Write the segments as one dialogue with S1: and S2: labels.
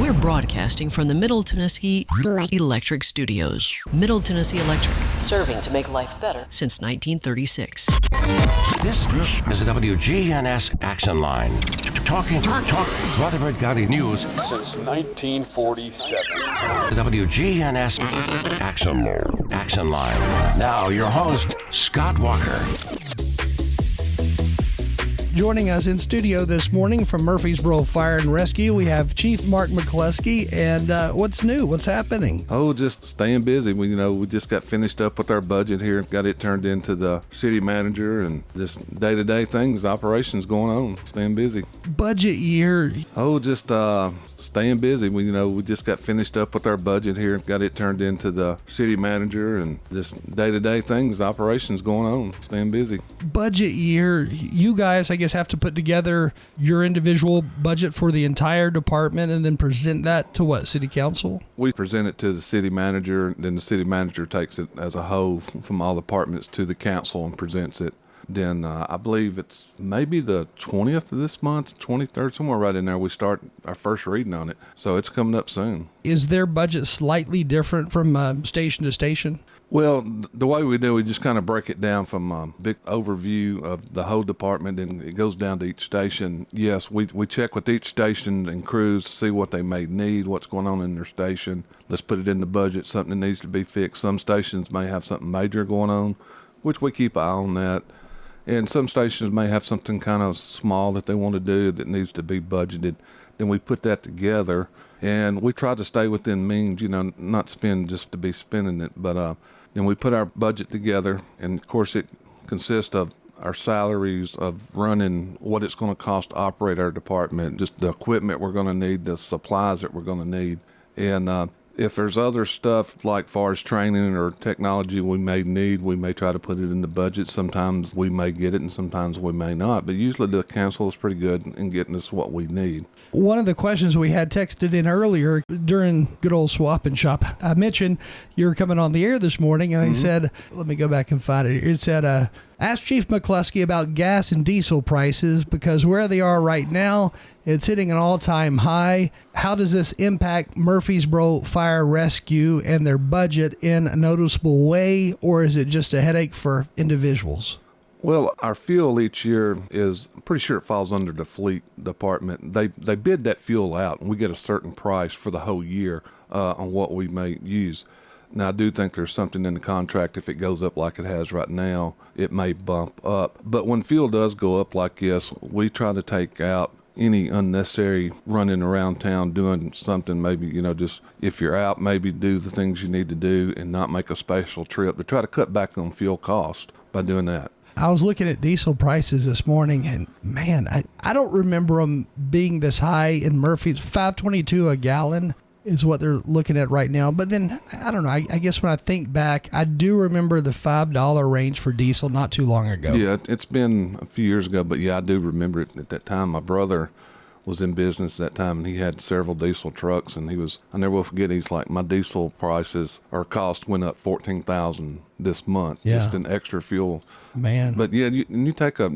S1: We're broadcasting from the Middle Tennessee Electric Studios. Middle Tennessee Electric, serving to make life better since 1936.
S2: This is the WGNS Action Line. Talking Rutherford County news
S3: since 1947.
S2: The WGNS Action Line. Now your host, Scott Walker.
S4: Joining us in studio this morning from Murfreesboro Fire and Rescue, we have Chief Mark McCluskey. And what's new? What's happening?
S5: Oh, just staying busy. We just got finished up with our budget here, got it turned into the city manager, and just day-to-day things, operations going on, staying busy.
S4: Budget year.
S5: Oh, just staying busy. We just got finished up with our budget here, got it turned into the city manager, and just day-to-day things, operations going on, staying busy.
S4: Budget year. You guys, I guess, have to put together your individual budget for the entire department and then present that to what, city council?
S5: We present it to the city manager, then the city manager takes it as a whole from all departments to the council and presents it. Then I believe it's maybe the 20th of this month, 23rd, somewhere right in there, we start our first reading on it. So it's coming up soon. Is
S4: their budget slightly different from station to station?
S5: Well, the way we do, we just kind of break it down from a big overview of the whole department, and it goes down to each station. Yes, we check with each station and crews to see what they may need, what's going on in their station. Let's put it in the budget, something that needs to be fixed. Some stations may have something major going on, which we keep an eye on that. And some stations may have something kind of small that they want to do that needs to be budgeted. Then we put that together, and we try to stay within means, not spend just to be spending it. But then we put our budget together, and of course it consists of our salaries, of running, what it's going to cost to operate our department, just the equipment we're going to need, the supplies that we're going to need. And if there's other stuff like far as training or technology we may need, we may try to put it in the budget. Sometimes we may get it and sometimes we may not. But usually the council is pretty good in getting us what we need.
S4: One of the questions we had texted in earlier during good old swap and shop, I mentioned you were coming on the air this morning, and I said, let me go back and find it. It said, ask Chief McCluskey about gas and diesel prices, because where they are right now, it's hitting an all-time high. How does this impact Murfreesboro Fire Rescue and their budget in a noticeable way, or is it just a headache for individuals?
S5: Well, our fuel each year is, I'm pretty sure it falls under the fleet department. They bid that fuel out, and we get a certain price for the whole year on what we may use. Now, I do think there's something in the contract, if it goes up like it has right now, it may bump up. But when fuel does go up like this, we try to take out any unnecessary running around town doing something. Maybe, just if you're out, maybe do the things you need to do and not make a special trip, but try to cut back on fuel cost by doing that.
S4: I was looking at diesel prices this morning, and man, I don't remember them being this high in Murphy. $5.22 a gallon is what they're looking at right now. But then, I don't know, I guess when I think back, I do remember the $5 range for diesel not too long ago.
S5: Yeah, it's been a few years ago, but yeah, I do remember it at that time. My brother was in business that time, and he had several diesel trucks, and I never will forget, he's like, my diesel prices or cost went up $14,000 this month, just in extra fuel.
S4: Man.
S5: But yeah, you take up,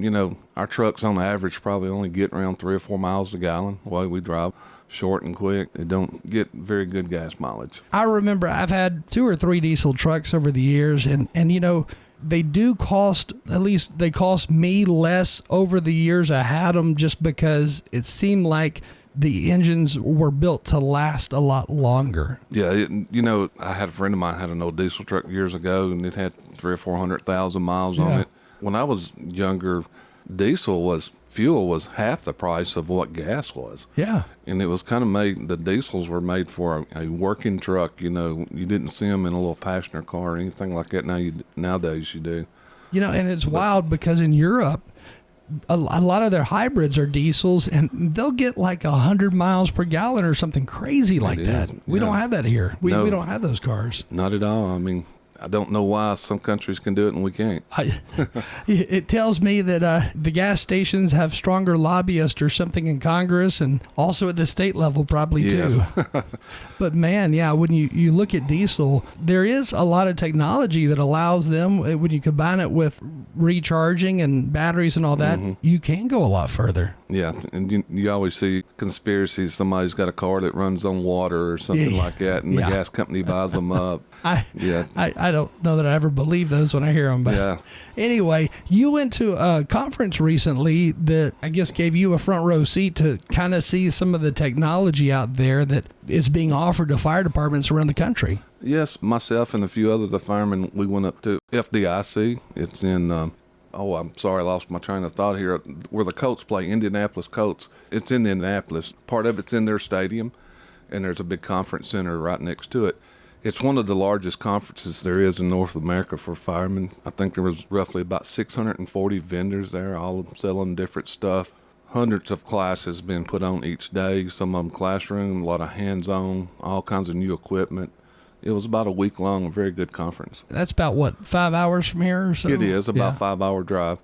S5: our trucks on average probably only get around 3 or 4 miles a gallon the way we drive. Short and quick. They don't get very good gas mileage.
S4: I remember I've had 2 or 3 diesel trucks over the years, and they do cost, at least they cost me less over the years I had them, just because it seemed like the engines were built to last a lot longer.
S5: Yeah, I had a friend of mine had an old diesel truck years ago, and it had 300,000 or 400,000 miles on it. When I was younger, fuel was half the price of what gas was.
S4: Yeah.
S5: And it was kind of made, the diesels were made for a working truck. You didn't see them in a little passenger car or anything like that. Nowadays you do.
S4: And it's wild because in Europe, a lot of their hybrids are diesels, and they'll get like 100 miles per gallon or something crazy like that. We don't have that here. We don't have those cars.
S5: Not at all. I mean, I don't know why some countries can do it and we can't.
S4: It tells me that the gas stations have stronger lobbyists or something in Congress, and also at the state level probably too. But man, yeah, when you look at diesel, there is a lot of technology that allows them, when you combine it with recharging and batteries and all that, you can go a lot further.
S5: Yeah, and you always see conspiracies. Somebody's got a car that runs on water or something like that, and the gas company buys them up.
S4: I don't know that I ever believe those when I hear them. But anyway, you went to a conference recently that I guess gave you a front row seat to kind of see some of the technology out there that is being offered to fire departments around the country.
S5: Yes, myself and a few other the firemen, we went up to FDIC. It's in, I'm sorry, I lost my train of thought here, where the Colts play, Indianapolis Colts. It's in Indianapolis. Part of it's in their stadium, and there's a big conference center right next to it. It's one of the largest conferences there is in North America for firemen. I think there was roughly about 640 vendors there, all selling different stuff. Hundreds of classes being put on each day, some of them classroom, a lot of hands-on, all kinds of new equipment. It was about a week long, a very good conference.
S4: That's about, what, 5 hours from here or so?
S5: It is, about a 5-hour drive.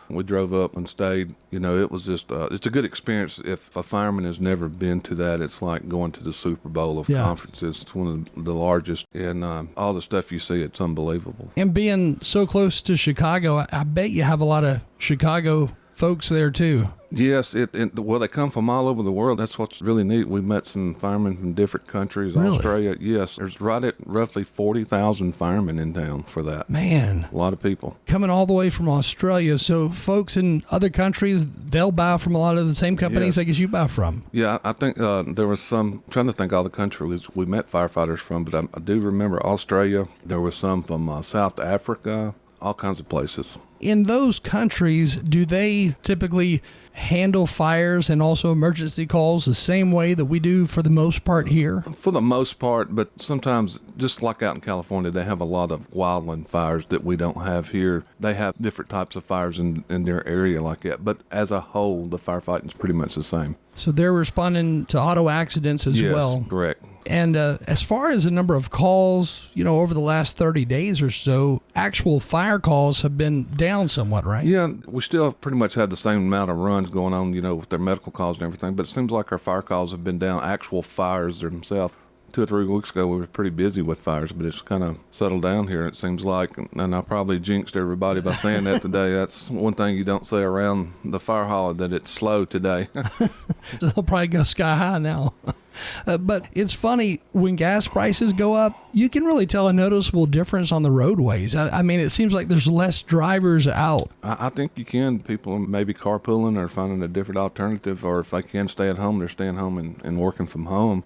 S5: We drove up and stayed. It was just, it's a good experience. If a fireman has never been to that, it's like going to the Super Bowl of conferences. It's one of the largest, and all the stuff you see, it's unbelievable.
S4: And being so close to Chicago, I bet you have a lot of Chicago folks there too.
S5: Yes, well, they come from all over the world. That's what's really neat. We met some firemen from different countries.
S4: Really?
S5: Australia, yes. There's right at roughly 40,000 firemen in town for that.
S4: Man.
S5: A lot of people.
S4: Coming all the way from Australia. So folks in other countries, they'll buy from a lot of the same companies I guess you buy from.
S5: Yeah, I think there was some, I'm trying to think all the countries we met firefighters from, but I do remember Australia. There was some from South Africa, all kinds of places.
S4: In those countries, do they typically handle fires and also emergency calls the same way that we do for the most part here?
S5: For the most part, but sometimes, just like out in California, they have a lot of wildland fires that we don't have here. They have different types of fires in their area like that, but as a whole, the firefighting is pretty much the same.
S4: So they're responding to auto accidents as well.
S5: Yes, correct.
S4: And as far as the number of calls, over the last 30 days or so, actual fire calls have been down somewhat, right?
S5: Yeah, we still pretty much have the same amount of runs going on, with their medical calls and everything, but it seems like our fire calls have been down, actual fires themselves. 2 or 3 weeks ago, we were pretty busy with fires, but it's kind of settled down here, it seems like. And I probably jinxed everybody by saying that today. That's one thing you don't say around the fire hall, that it's slow today.
S4: They'll probably go sky high now. But it's funny, when gas prices go up, you can really tell a noticeable difference on the roadways. I mean, it seems like there's less drivers out.
S5: I think you can. People may be carpooling or finding a different alternative, or if they can stay at home, they're staying home and working from home.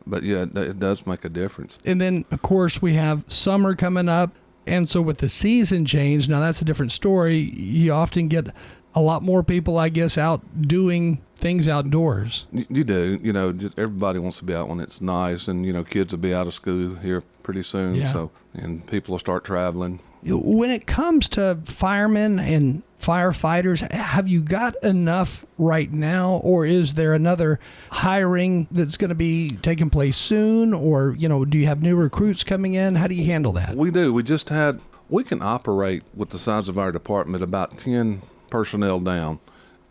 S5: But yeah, it does make a difference.
S4: And then, of course, we have summer coming up. And so with the season change, now that's a different story. You often get a lot more people, I guess, out doing things outdoors.
S5: You do. Just everybody wants to be out when it's nice. And, kids will be out of school here pretty soon.
S4: Yeah.
S5: So, and people will start traveling.
S4: When it comes to firemen and firefighters, have you got enough right now, or is there another hiring that's going to be taking place soon, or do you have new recruits coming in? How do you handle that?
S5: We do. We can operate with the size of our department about 10 personnel down.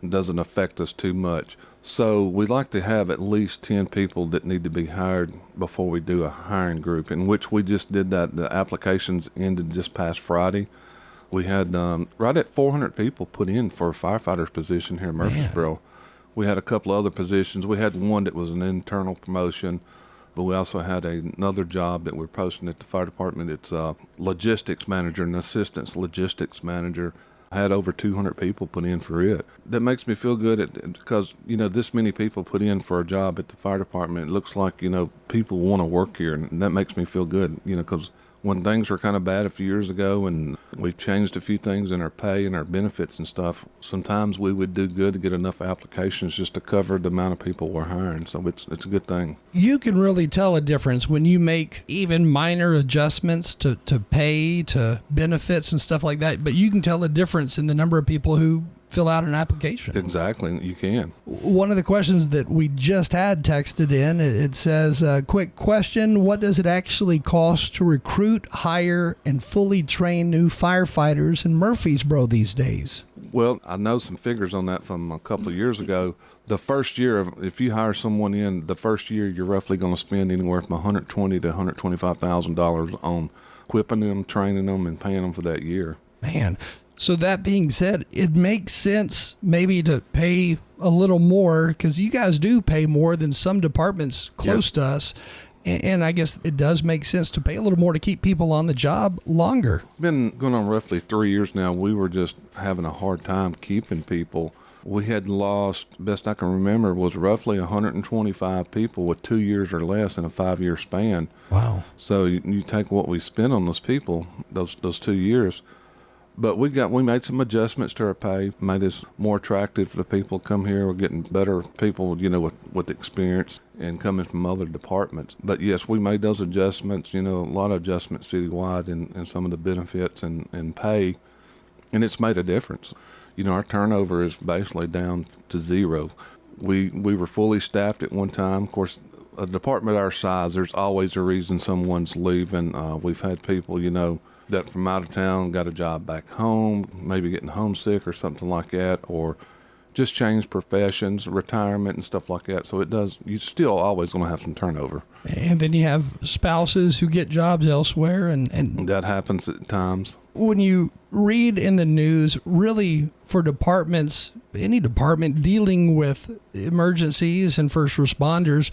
S5: It doesn't affect us too much. So we like to have at least 10 people that need to be hired before we do a hiring group, in which we just did that. The applications ended just past Friday. We had right at 400 people put in for a firefighter's position here in Murfreesboro. Man. We had a couple other positions. We had one that was an internal promotion, but we also had another job that we're posting at the fire department. It's a logistics manager, an assistant logistics manager. I had over 200 people put in for it. That makes me feel good because, this many people put in for a job at the fire department. It looks like, people want to work here, and that makes me feel good, because when things were kind of bad a few years ago and we've changed a few things in our pay and our benefits and stuff, sometimes we would do good to get enough applications just to cover the amount of people we're hiring. So it's a good thing. You
S4: can really tell a difference when you make even minor adjustments to pay, to benefits and stuff like that. But you can tell a difference in the number of people who fill out an application.
S5: Exactly, you can.
S4: One of the questions that we just had texted in, it says, quick question, what does it actually cost to recruit, hire, and fully train new firefighters in Murfreesboro these days?
S5: Well, I know some figures on that from a couple of years ago. The first year, if you hire someone in, the first year you're roughly going to spend anywhere from $120,000 to $125,000 on equipping them, training them, and paying them for that year.
S4: Man, So that being said, it makes sense maybe to pay a little more, because you guys do pay more than some departments close to us. And I guess it does make sense to pay a little more to keep people on the job longer.
S5: Been going on roughly 3 years now. We were just having a hard time keeping people. We had lost, best I can remember, was roughly 125 people with 2 years or less in a 5-year span.
S4: Wow.
S5: So you take what we spent on those people, those 2 years. But we made some adjustments to our pay, made us more attractive for the people to come here. We're getting better people, with experience and coming from other departments. But yes, we made those adjustments, a lot of adjustments citywide in some of the benefits and pay, and it's made a difference. Our turnover is basically down to zero. We were fully staffed at one time. Of course, a department our size, there's always a reason someone's leaving. We've had people, that from out of town got a job back home, maybe getting homesick or something like that, or just changed professions, retirement and stuff like that. So you're still always going to have some turnover.
S4: And then you have spouses who get jobs elsewhere. And
S5: that happens at times.
S4: When you read in the news, really for departments, any department dealing with emergencies and first responders,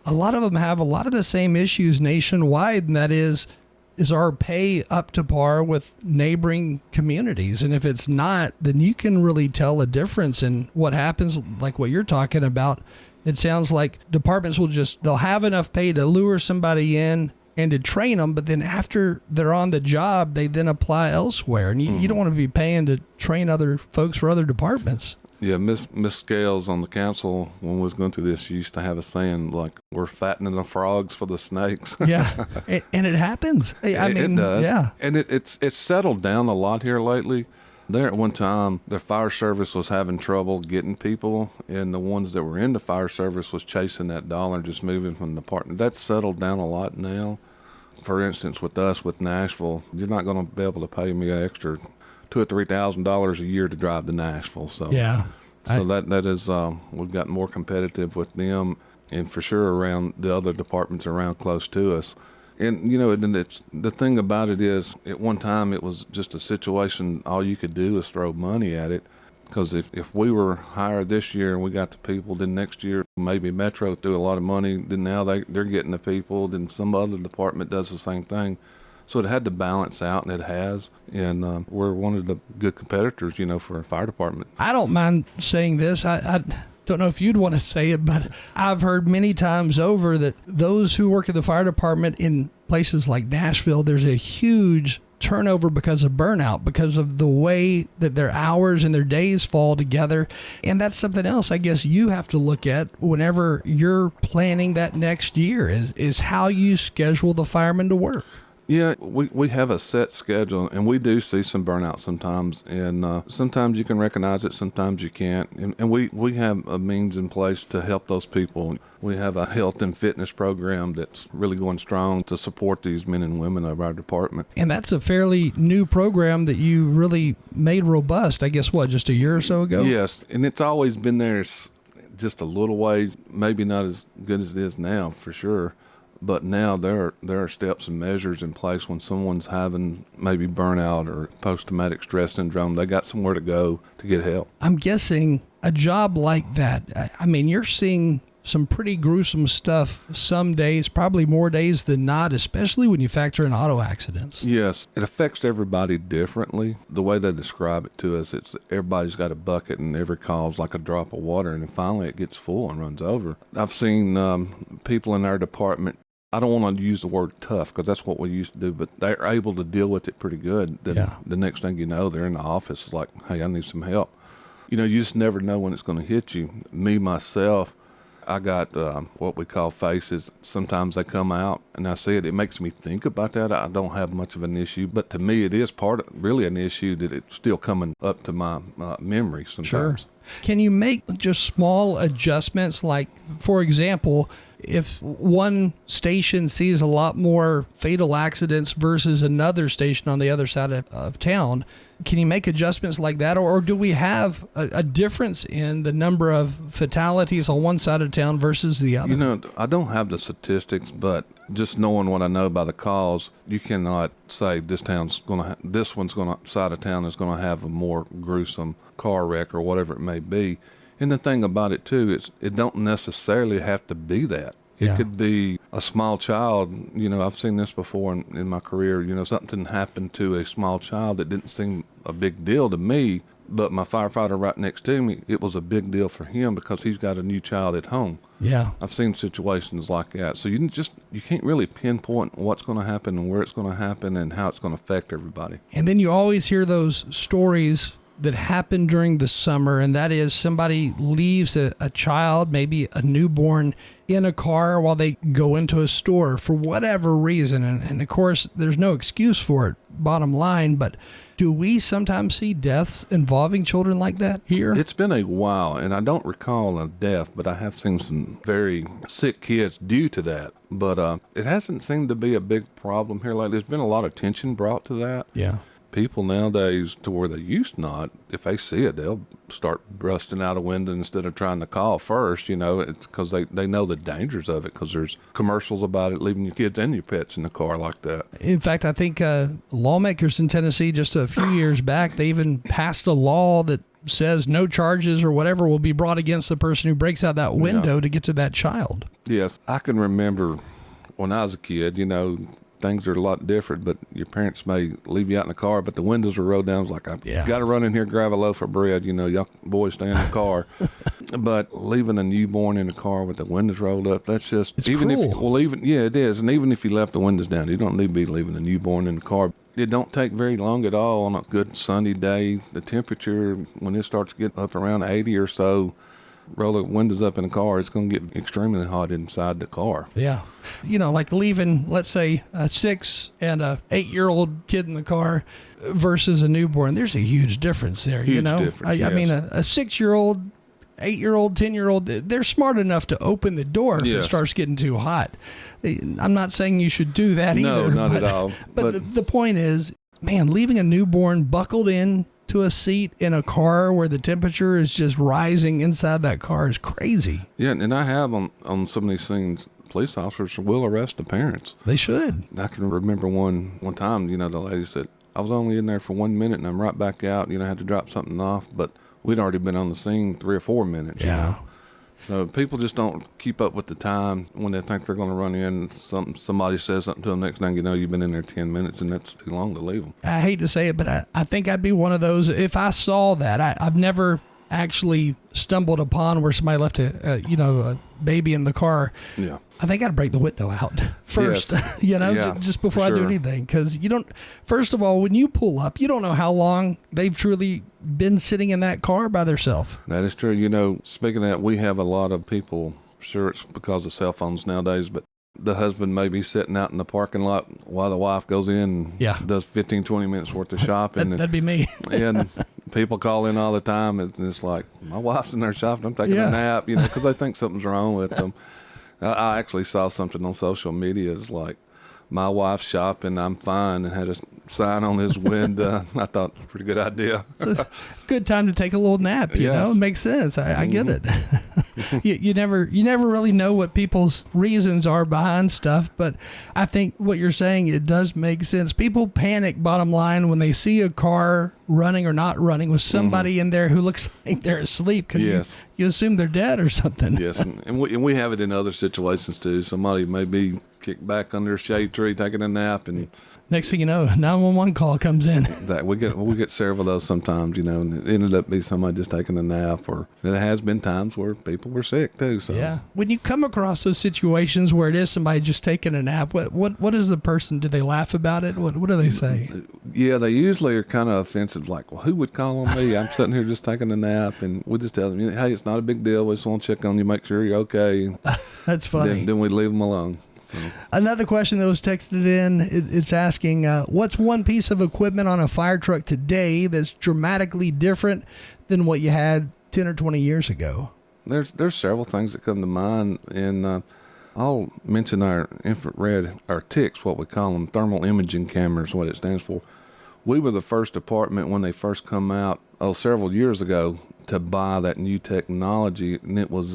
S4: a lot of them have a lot of the same issues nationwide, and that is our pay up to par with neighboring communities? And if it's not, then you can really tell a difference in what happens, like what you're talking about. It sounds like departments they'll have enough pay to lure somebody in and to train them, but then after they're on the job, they then apply elsewhere. And you don't want to be paying to train other folks for other departments.
S5: Yeah, Miss Scales on the council, when we was going through this, she used to have a saying like, we're fattening the frogs for the snakes.
S4: Yeah, and it happens. I mean,
S5: it does.
S4: Yeah.
S5: And it's settled down a lot here lately. There at one time, the fire service was having trouble getting people, and the ones that were in the fire service was chasing that dollar, just moving from the department. That's settled down a lot now. For instance, with us, with Nashville, you're not going to be able to pay me an extra $2,000 or $3,000 a year to drive to Nashville. So
S4: yeah,
S5: that is we've gotten more competitive with them, and for sure around the other departments around close to us. And and it's the thing about it is, at one time it was just a situation all you could do is throw money at it, because if we were hired this year and we got the people, then next year maybe Metro threw a lot of money, then now they're getting the people, then some other department does the same thing. So it had to balance out, and it has. And we're one of the good competitors, for a fire department.
S4: I don't mind saying this. I don't know if you'd want to say it, but I've heard many times over that those who work at the fire department in places like Nashville, there's a huge turnover because of burnout, because of the way that their hours and their days fall together. And that's something else I guess you have to look at whenever you're planning that next year, is how you schedule the firemen to work.
S5: Yeah, we have a set schedule, and we do see some burnout sometimes, and sometimes you can recognize it, sometimes you can't, and we have a means in place to help those people. We have a health and fitness program that's really going strong to support these men and women of our department.
S4: And that's a fairly new program that you really made robust, I guess, just a year or so ago?
S5: Yes, and it's always been there just a little ways, maybe not as good as it is now, for sure. But now there are steps and measures in place when someone's having maybe burnout or post-traumatic stress syndrome. They got somewhere to go to get help.
S4: I'm guessing a job like that, I mean, you're seeing some pretty gruesome stuff some days, probably more days than not, especially when you factor in auto accidents.
S5: Yes, it affects everybody differently. The way they describe it to us, it's everybody's got a bucket and every call's like a drop of water, and then finally it gets full and runs over. I've seen people in our department, I don't want to use the word tough because that's what we used to do, but they're able to deal with it pretty good. The next thing you know, they're in the office like, hey, I need some help. You just never know when it's going to hit you. Me, myself, I got what we call faces. Sometimes they come out, and I see it. It makes me think about that. I don't have much of an issue, but to me, it is really an issue that it's still coming up to my memory sometimes.
S4: Sure. Can you make just small adjustments? Like, for example, if one station sees a lot more fatal accidents versus another station on the other side of town, can you make adjustments like that? Or do we have a difference in the number of fatalities on one side of town versus the other?
S5: I don't have the statistics, but just knowing what I know by the calls, you cannot say this side of town is going to have a more gruesome car wreck or whatever it may be. And the thing about it too, it don't necessarily have to be that. It could be a small child. I've seen this before in my career. Something happened to a small child that didn't seem a big deal to me, but my firefighter right next to me, it was a big deal for him because he's got a new child at home. Yeah. I've seen situations like that. So you can't really pinpoint what's going to happen and where it's going to happen and how it's going to affect everybody.
S4: And then you always hear those stories that happen during the summer, and that is somebody leaves a child, maybe a newborn, in a car while they go into a store for whatever reason. And of course, there's no excuse for it, bottom line, but do we sometimes see deaths involving children like that here?
S5: It's been a while, and I don't recall a death, but I have seen some very sick kids due to that. But it hasn't seemed to be a big problem here. Like, there's been a lot of attention brought to that. Yeah. People nowadays, to where they used not, if they see it, they'll start busting out a window instead of trying to call first. It's because they know the dangers of it, because there's commercials about it, leaving your kids and your pets in the car like that.
S4: In fact, I think lawmakers in Tennessee just a few years back, they even passed a law that says no charges or whatever will be brought against the person who breaks out that window to get to that child.
S5: Yes, I can remember when I was a kid, things are a lot different, but your parents may leave you out in the car, but the windows are rolled down. It's like, I've got to run in here and grab a loaf of bread. Y'all boys stay in the car. But leaving a newborn in the car with the windows rolled up, that's just,
S4: it's
S5: even
S4: cruel.
S5: It is. And even if you left the windows down, you don't need to be leaving a newborn in the car. It don't take very long at all on a good sunny day. The temperature, when it starts to get up around 80 or so, roll the windows up in the car, it's going to get extremely hot inside the car. Yeah.
S4: Like leaving, let's say, a 6 and a 8-year-old kid in the car versus a newborn. There's a huge difference there.
S5: Huge difference,
S4: I mean, a 6-year-old, 8-year-old, 10-year-old, they're smart enough to open the door if it starts getting too hot. I'm not saying you should do that either.
S5: No, not at all.
S4: But the point is, man, leaving a newborn buckled in to a seat in a car where the temperature is just rising inside that car is crazy.
S5: Yeah, and I have on some of these things, police officers will arrest the parents.
S4: They should.
S5: I can remember one time, the lady said, I was only in there for 1 minute and I'm right back out. I had to drop something off, but we'd already been on the scene 3 or 4 minutes. Yeah. So people just don't keep up with the time when they think they're going to run in. Somebody says something to them, next thing you know, you've been in there 10 minutes, and that's too long to leave them.
S4: I hate to say it, but I think I'd be one of those. If I saw that, I've never actually stumbled upon where somebody left a baby in the car. Yeah. I think I'd break the window out first,
S5: yes.
S4: Just before I do anything. Because first of all, when you pull up, you don't know how long they've truly been sitting in that car by themselves.
S5: That is true. Speaking of that, we have a lot of people, sure it's because of cell phones nowadays, but the husband may be sitting out in the parking lot while the wife goes in and does 15, 20 minutes worth of shopping.
S4: That'd be me.
S5: And people call in all the time, and it's like, my wife's in there shopping, I'm taking a nap, because they think something's wrong with them. I actually saw something on social media. It's like, my wife's shopping, I'm fine, and had a sign on his window. I thought it was a pretty good idea.
S4: It's a good time to take a little nap, you know? It makes sense. I get it. you never really know what people's reasons are behind stuff, but I think what you're saying, it does make sense. People panic, bottom line, when they see a car running or not running with somebody in there who looks like they're asleep, because you assume they're dead or something.
S5: Yes, and we have it in other situations too. Somebody may be kicked back under a shade tree taking a nap, and
S4: next thing you know, 911 call comes in.
S5: That we get several of those sometimes, and it ended up being somebody just taking a nap, or it has been times where people were sick too. So
S4: yeah, when you come across those situations where it is somebody just taking a nap, what is the person? Do they laugh about it? What do they say?
S5: Yeah, they usually are kind of offensive, like, well, who would call on me? I'm sitting here just taking a nap, and we just tell them, hey, it's not a big deal. We just want to check on you, make sure you're okay.
S4: That's funny.
S5: Then we leave them alone. So.
S4: Another question that was texted in, it's asking, what's one piece of equipment on a fire truck today that's dramatically different than what you had 10 or 20 years ago?
S5: There's several things that come to mind, and I'll mention our infrared, our TICs, what we call them, thermal imaging cameras, what it stands for. We were the first department when they first come out, several years ago, to buy that new technology, and it was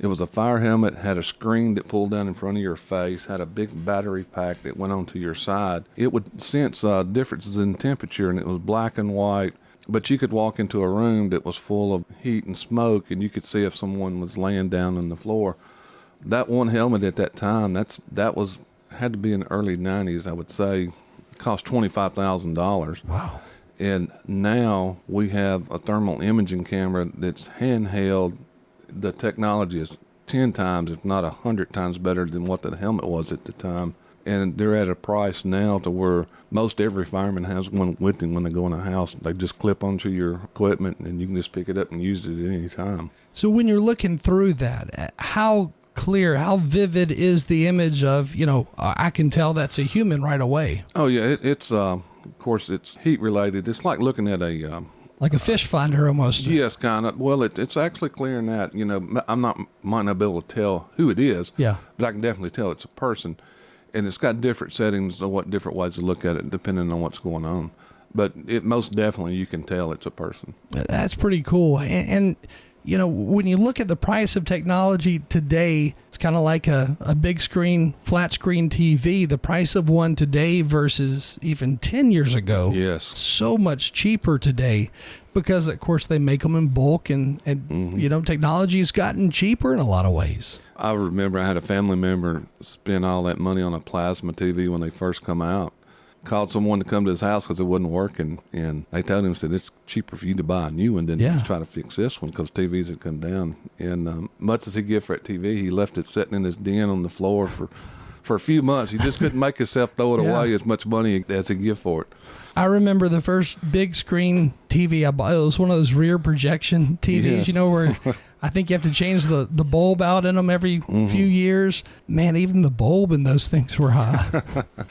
S5: It was a fire helmet, had a screen that pulled down in front of your face, had a big battery pack that went onto your side. It would sense differences in temperature, and it was black and white. But you could walk into a room that was full of heat and smoke, and you could see if someone was laying down on the floor. That one helmet at that time, had to be in the early 90s, I would say. It cost $25,000.
S4: Wow.
S5: And now we have a thermal imaging camera that's handheld. The technology is 10 times, if not 100 times better than what the helmet was at the time. And they're at a price now to where most every fireman has one with them when they go in a house. They just clip onto your equipment, and you can just pick it up and use it at any time.
S4: So when you're looking through that, how clear, how vivid is the image of, I can tell that's a human right away?
S5: Oh, yeah. It's of course, it's heat related. It's like looking at
S4: like a fish finder almost.
S5: Yes, kind of. Well, it's actually clear in that, might not be able to tell who it is.
S4: Yeah.
S5: But I can definitely tell it's a person. And it's got different settings of different ways to look at it depending on what's going on. But it most definitely, you can tell it's a person.
S4: That's pretty cool. And when you look at the price of technology today, it's kind of like a big screen, flat screen TV. The price of one today versus even 10 years ago.
S5: Yes.
S4: So much cheaper today because, of course, they make them in bulk and technology has gotten cheaper in a lot of ways.
S5: I remember I had a family member spend all that money on a plasma TV when they first come out. Called someone to come to his house because it wasn't working, and they told him, said, it's cheaper for you to buy a new one than to try to fix this one because TVs had come down. And much as he gave for that TV, he left it sitting in his den on the floor for a few months. He just couldn't make himself throw it away as much money as he gave for it.
S4: I remember the first big screen TV I bought. It was one of those rear projection TVs,
S5: Yes.
S4: Where I think you have to change the bulb out in them every few years. Man, even the bulb in those things were high.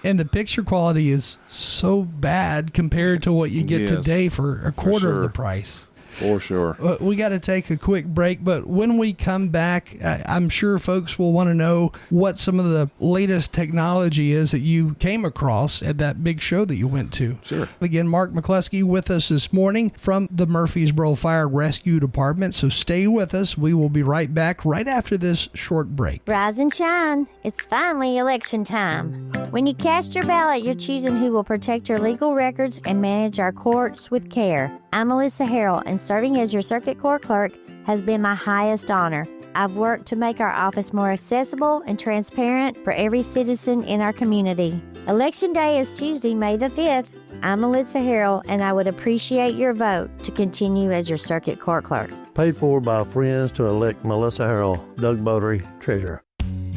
S4: And the picture quality is so bad compared to what you get today for a quarter of the price.
S5: For sure.
S4: We got to take a quick break, but when we come back, I'm sure folks will want to know what some of the latest technology is that you came across at that big show that you went to.
S5: Sure.
S4: Again, Mark McCluskey with us this morning from the Murfreesboro Fire Rescue Department, so stay with us. We will be right back right after this short break.
S6: Rise and shine. It's finally election time. When you cast your ballot, you're choosing who will protect your legal records and manage our courts with care. I'm Melissa Harrell, and serving as your circuit court clerk has been my highest honor. I've worked to make our office more accessible and transparent for every citizen in our community. Election Day is Tuesday, May the 5th. I'm Melissa Harrell, and I would appreciate your vote to continue as your circuit court clerk.
S7: Paid for by friends to elect Melissa Harrell, Doug Bodery, Treasurer.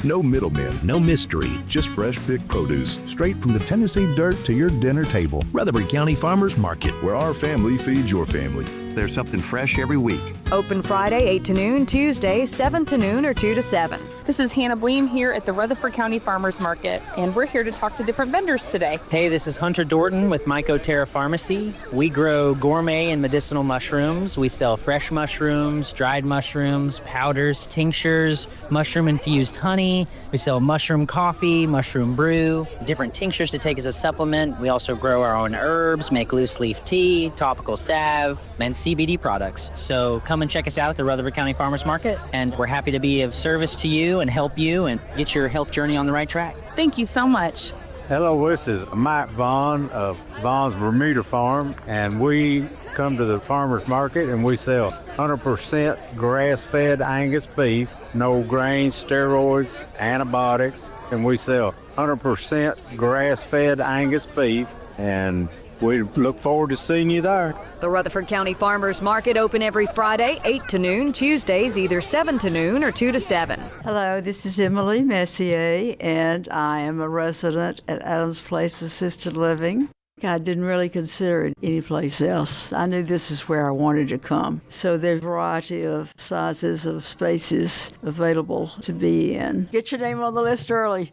S8: No middlemen, no mystery, just fresh big produce.
S9: Straight from the Tennessee dirt to your dinner table.
S8: Rutherford County Farmers Market, where our family feeds your family.
S10: There's something fresh every week.
S11: Open Friday 8 to noon, Tuesday 7 to noon or 2 to 7.
S12: This is Hannah Bleem here at the Rutherford County Farmers Market, and we're here to talk to different vendors today.
S13: Hey, this is Hunter Dorton with Mycoterra Pharmacy. We grow gourmet and medicinal mushrooms. We sell fresh mushrooms, dried mushrooms, powders, tinctures, mushroom-infused honey. We sell mushroom coffee, mushroom brew, different tinctures to take as a supplement. We also grow our own herbs, make loose leaf tea, topical salve, and CBD products. So come and check us out at the Rutherford County Farmers Market, and we're happy to be of service to you and help you and get your health journey on the right track.
S12: Thank you so much.
S14: Hello, this is Mike Vaughn of Vaughn's Bermuda Farm, and we come to the farmers market and we sell 100% grass-fed Angus beef, no grains, steroids, antibiotics, and we sell 100% grass-fed Angus beef, and we look forward to seeing you there.
S11: The Rutherford County Farmers Market open every Friday 8 to noon, Tuesdays either 7 to noon or 2 to 7.
S15: Hello, this is Emily Messier, and I am a resident at Adams Place Assisted Living. I didn't really consider it anyplace else. I knew this is where I wanted to come. So there's a variety of sizes of spaces available to be in. Get your name on the list early.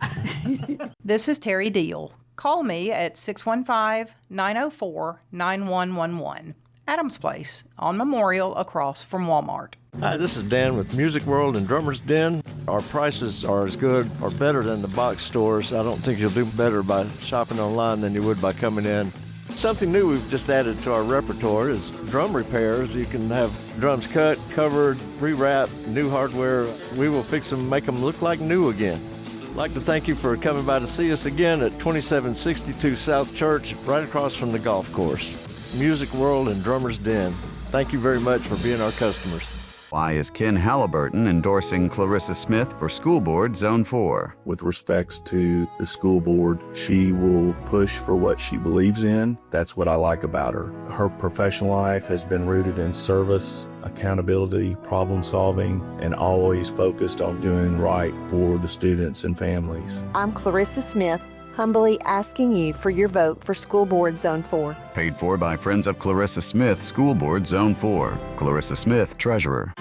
S16: This is Terry Deal. Call me at 615-904-9111. Adams Place on Memorial across from Walmart.
S7: Hi, this is Dan with Music World and Drummer's Den. Our prices are as good or better than the box stores. I don't think you'll do better by shopping online than you would by coming in. Something new we've just added to our repertoire is drum repairs. You can have drums cut, covered, rewrapped, new hardware. We will fix them, make them look like new again. I'd like to thank you for coming by to see us again at 2762 South Church, right across from the golf course. Music World and Drummer's Den. Thank you very much for being our customers.
S10: Why is Ken Halliburton endorsing Clarissa Smith for School Board Zone 4?
S17: With respects to the school board, she will push for what she believes in. That's what I like about her. Her professional life has been rooted in service, accountability, problem solving, and always focused on doing right for the students and families.
S18: I'm Clarissa Smith, humbly asking you for your vote for School Board Zone 4.
S10: Paid for by Friends of Clarissa Smith, School Board Zone 4. Clarissa Smith, Treasurer.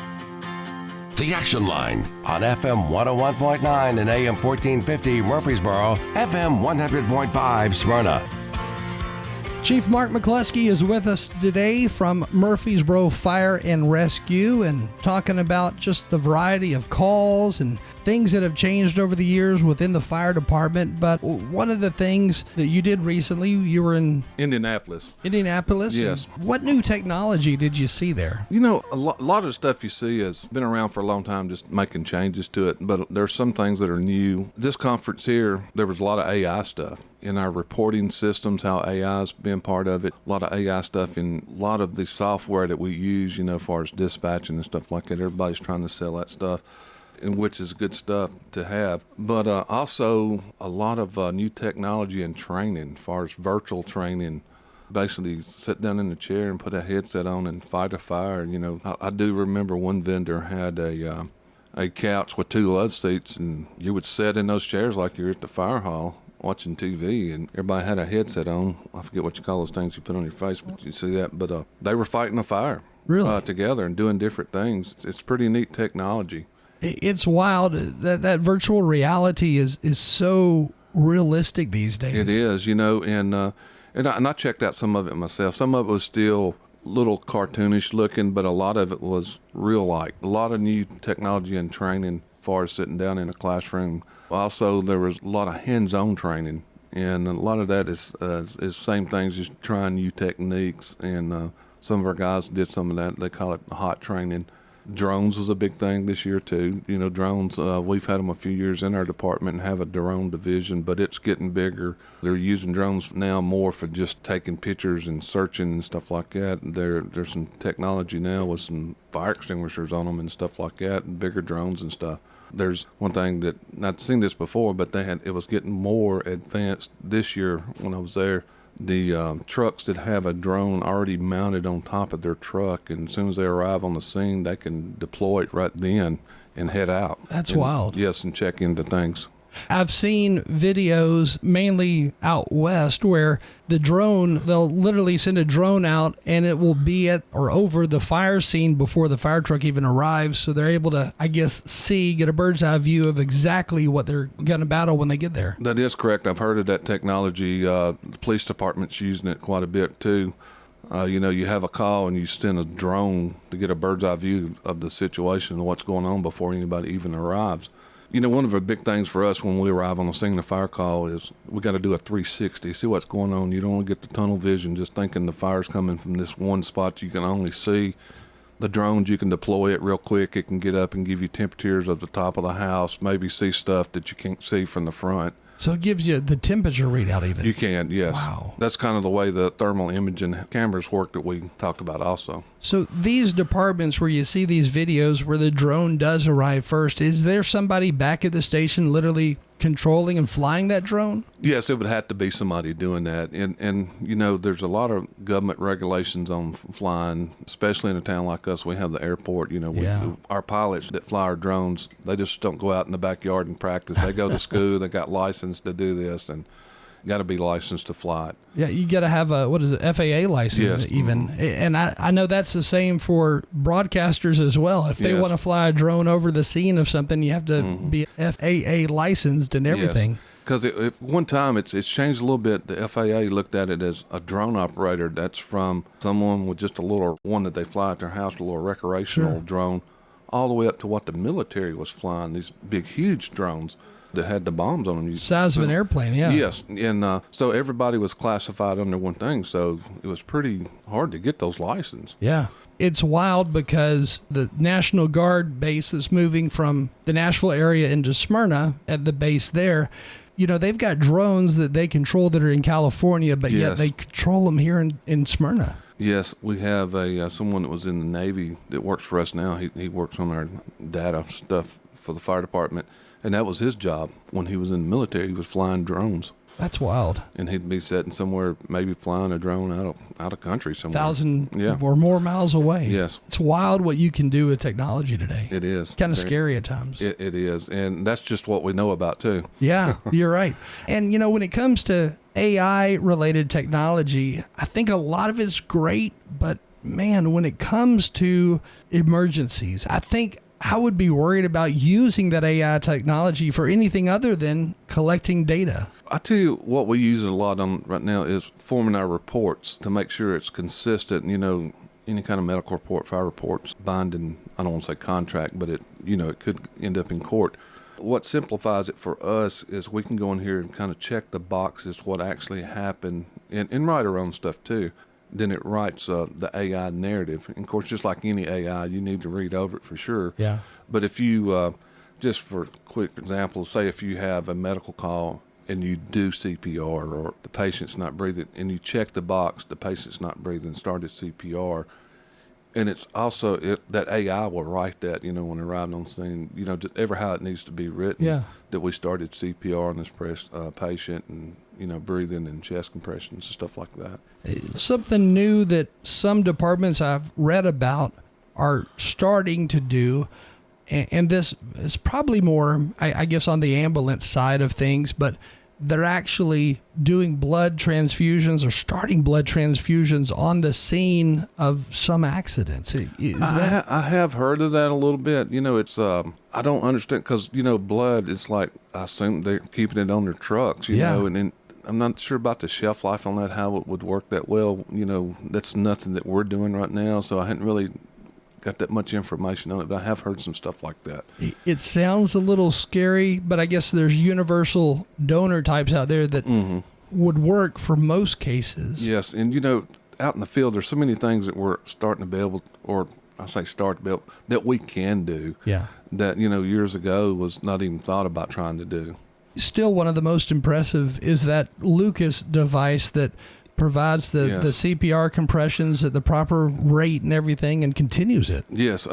S2: The Action Line on FM 101.9 and AM 1450 Murfreesboro, FM 100.5 Smyrna.
S4: Chief Mark McCluskey is with us today from Murfreesboro Fire and Rescue and talking about just the variety of calls and things that have changed over the years within the fire department. But one of the things that you did recently, you were in
S5: Indianapolis.
S4: Yes. What new technology did you see there?
S5: You know, a lot of the stuff you see has been around for a long time, just making changes to it. But there's some things that are new. This conference here, there was a lot of AI stuff in our reporting systems, how AI's been part of it. A lot of AI stuff in a lot of the software that we use, you know, as far as dispatching and stuff like that. Everybody's trying to sell that stuff, and which is good stuff to have. But also a lot of new technology and training, as far as virtual training. Basically sit down in the chair and put a headset on and fight a fire. You know, I do remember one vendor had a couch with 2 love seats, and you would sit in those chairs like you're at the fire hall watching TV, and everybody had a headset on. I forget what you call those things you put on your face, but you see that. But they were fighting a fire together and doing different things. It's pretty neat technology.
S4: It's wild that virtual reality is so realistic these days.
S5: It is, you know, and I checked out some of it myself. Some of it was still little cartoonish looking, but a lot of it was real-like. A lot of new technology and training as far as sitting down in a classroom. Also, there was a lot of hands-on training, and a lot of that is same things, just trying new techniques. And some of our guys did some of that. They call it hot training. Drones was a big thing this year too. You know, drones, we've had them a few years in our department and have a drone division, but it's getting bigger. They're using drones now more for just taking pictures and searching and stuff like that. There's some technology now with some fire extinguishers on them and stuff like that, and bigger drones and stuff. There's one thing that, I'd seen this before, but it was getting more advanced this year when I was there. The trucks that have a drone already mounted on top of their truck, and as soon as they arrive on the scene, they can deploy it right then and head out.
S4: That's wild.
S5: Yes, and check into things.
S4: I've seen videos mainly out west where the drone, they'll literally send a drone out and it will be at or over the fire scene before the fire truck even arrives. So they're able to, I guess, get a bird's eye view of exactly what they're going to battle when they get there.
S5: That is correct. I've heard of that technology. The police department's using it quite a bit too. You know, you have a call and you send a drone to get a bird's eye view of the situation and what's going on before anybody even arrives. You know, one of the big things for us when we arrive on the scene of fire call is we got to do a 360, see what's going on. You don't only get the tunnel vision just thinking the fire's coming from this one spot. You can only see the drones. You can deploy it real quick. It can get up and give you temperatures of the top of the house, maybe see stuff that you can't see from the front.
S4: So it gives you the temperature readout even?
S5: You can, yes.
S4: Wow.
S5: That's kind of the way the thermal imaging cameras work that we talked about also.
S4: So these departments where you see these videos where the drone does arrive first, is there somebody back at the station literally controlling and flying that drone?
S5: Yes, it would have to be somebody doing that. And you know, there's a lot of government regulations on flying, especially in a town like us. We have the airport. You know, our pilots that fly our drones, they just don't go out in the backyard and practice. They go to school. They got license to do this, and got to be licensed to fly it. Yeah,
S4: you got to have a, FAA license even. And I know that's the same for broadcasters as well. If they want to fly a drone over the scene of something, you have to be FAA licensed and everything.
S5: Yes. Because at one time it's changed a little bit. The FAA looked at it as a drone operator. That's from someone with just a little one that they fly at their house, a little recreational drone, all the way up to what the military was flying, these big, huge drones. that had the bombs on them.
S4: Size of an airplane, yeah.
S5: Yes, and so everybody was classified under one thing, so it was pretty hard to get those licenses.
S4: Yeah. It's wild because the National Guard base that's moving from the Nashville area into Smyrna at the base there, you know, they've got drones that they control that are in California, but yet they control them here in Smyrna.
S5: Yes, we have someone that was in the Navy that works for us now. He works on our data stuff for the fire department, and that was his job when he was in the military. He was flying drones.
S4: That's wild.
S5: And he'd be sitting somewhere, maybe flying a drone out of country somewhere.
S4: 1,000 or more miles away.
S5: Yes.
S4: It's wild what you can do with technology today.
S5: It is.
S4: Kind of scary at times.
S5: It is. And that's just what we know about, too.
S4: Yeah, you're right. And, you know, when it comes to AI-related technology, I think a lot of it's great, but, man, when it comes to emergencies, I think I would be worried about using that AI technology for anything other than collecting data.
S5: I tell you what we use it a lot on right now is forming our reports to make sure it's consistent. You know, any kind of medical report, fire reports, binding, I don't want to say contract, but it could end up in court. What simplifies it for us is we can go in here and kind of check the boxes, what actually happened, and write our own stuff too. Then it writes the AI narrative. And of course, just like any AI, you need to read over it for sure.
S4: Yeah.
S5: But if you, just for quick example, say if you have a medical call and you do CPR or the patient's not breathing, and you check the box, the patient's not breathing, started CPR, and it's also, that AI will write that, you know, when arriving on scene, you know, just ever how it needs to be written, that we started CPR on this patient and, you know, breathing and chest compressions and stuff like that.
S4: Something new that some departments I've read about are starting to do, and this is probably more, I guess, on the ambulance side of things, but they're actually doing blood transfusions or starting blood transfusions on the scene of some accidents.
S5: I have heard of that a little bit. You know, it's, I don't understand because, you know, blood, it's like, I assume they're keeping it on their trucks, you know, and then I'm not sure about the shelf life on that, how it would work that well. You know, that's nothing that we're doing right now, so I hadn't really got that much information on it, but I have heard some stuff like that.
S4: It sounds a little scary, but I guess there's universal donor types out there that would work for most cases.
S5: Yes, and you know, out in the field, there's so many things that we're starting to be able, or I say start to be able, that we can do.
S4: Yeah.
S5: That, you know, years ago was not even thought about trying to do.
S4: Still, one of the most impressive is that Lucas device that provides the CPR compressions at the proper rate and everything and continues it.
S5: Yes,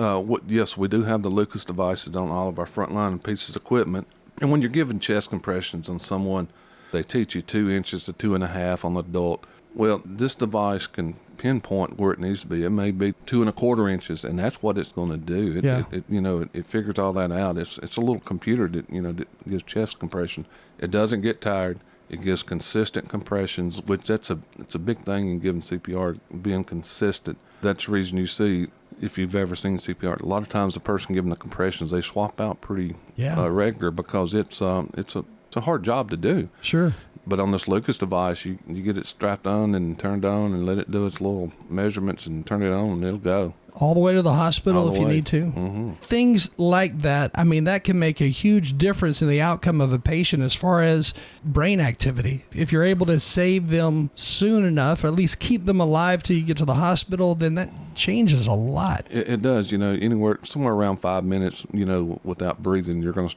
S5: yes, we do have the Lucas devices on all of our frontline pieces of equipment. And when you're giving chest compressions on someone, they teach you 2 inches to 2.5 on the adult. Well, this device can pinpoint where it needs to be. It may be 2 1/4 inches, and that's what it's going to do. It figures all that out. It's a little computer that, you know, that gives chest compression. It doesn't get tired. It gives consistent compressions, which it's a big thing in giving CPR, being consistent. That's the reason you see, if you've ever seen CPR, a lot of times the person giving the compressions, they swap out pretty regular because it's a hard job to do.
S4: Sure.
S5: But on this Lucas device, you get it strapped on and turned on and let it do its little measurements and turn it on and it'll go.
S4: All the way to the hospital if you need to.
S5: Mm-hmm.
S4: Things like that, I mean, that can make a huge difference in the outcome of a patient as far as brain activity. If you're able to save them soon enough, or at least keep them alive till you get to the hospital, then that changes a lot.
S5: It does. You know, somewhere around 5 minutes, you know, without breathing, your brain's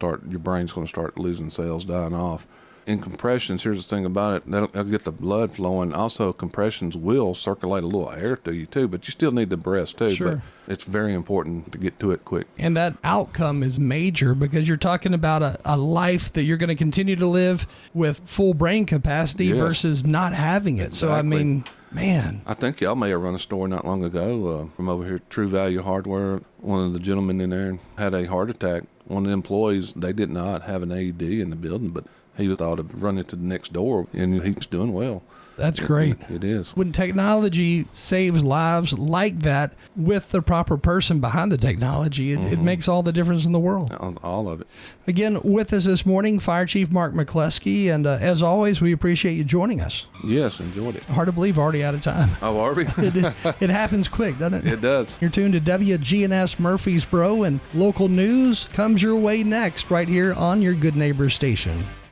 S5: going to start losing cells, dying off. In compressions, here's the thing about it, that'll get the blood flowing. Also, compressions will circulate a little air through you too, but you still need the breath too.
S4: Sure.
S5: But it's very important to get to it quick.
S4: And that outcome is major because you're talking about a life that you're going to continue to live with full brain capacity versus not having it. Exactly. So, I mean, man.
S5: I think y'all may have run a story not long ago from over here at True Value Hardware. One of the gentlemen in there had a heart attack. One of the employees, they did not have an AED in the building, but he thought of running to the next door, and he's doing well.
S4: That's great.
S5: It is.
S4: When technology saves lives like that with the proper person behind the technology, it makes all the difference in the world.
S5: All of it.
S4: Again, with us this morning, Fire Chief Mark McCluskey, and as always, we appreciate you joining us.
S5: Yes, enjoyed it.
S4: Hard to believe, already out of time.
S5: Oh, are we?
S4: It happens quick, doesn't it?
S5: It does.
S4: You're tuned to WGNS Murfreesboro, and local news comes your way next right here on your Good Neighbor station.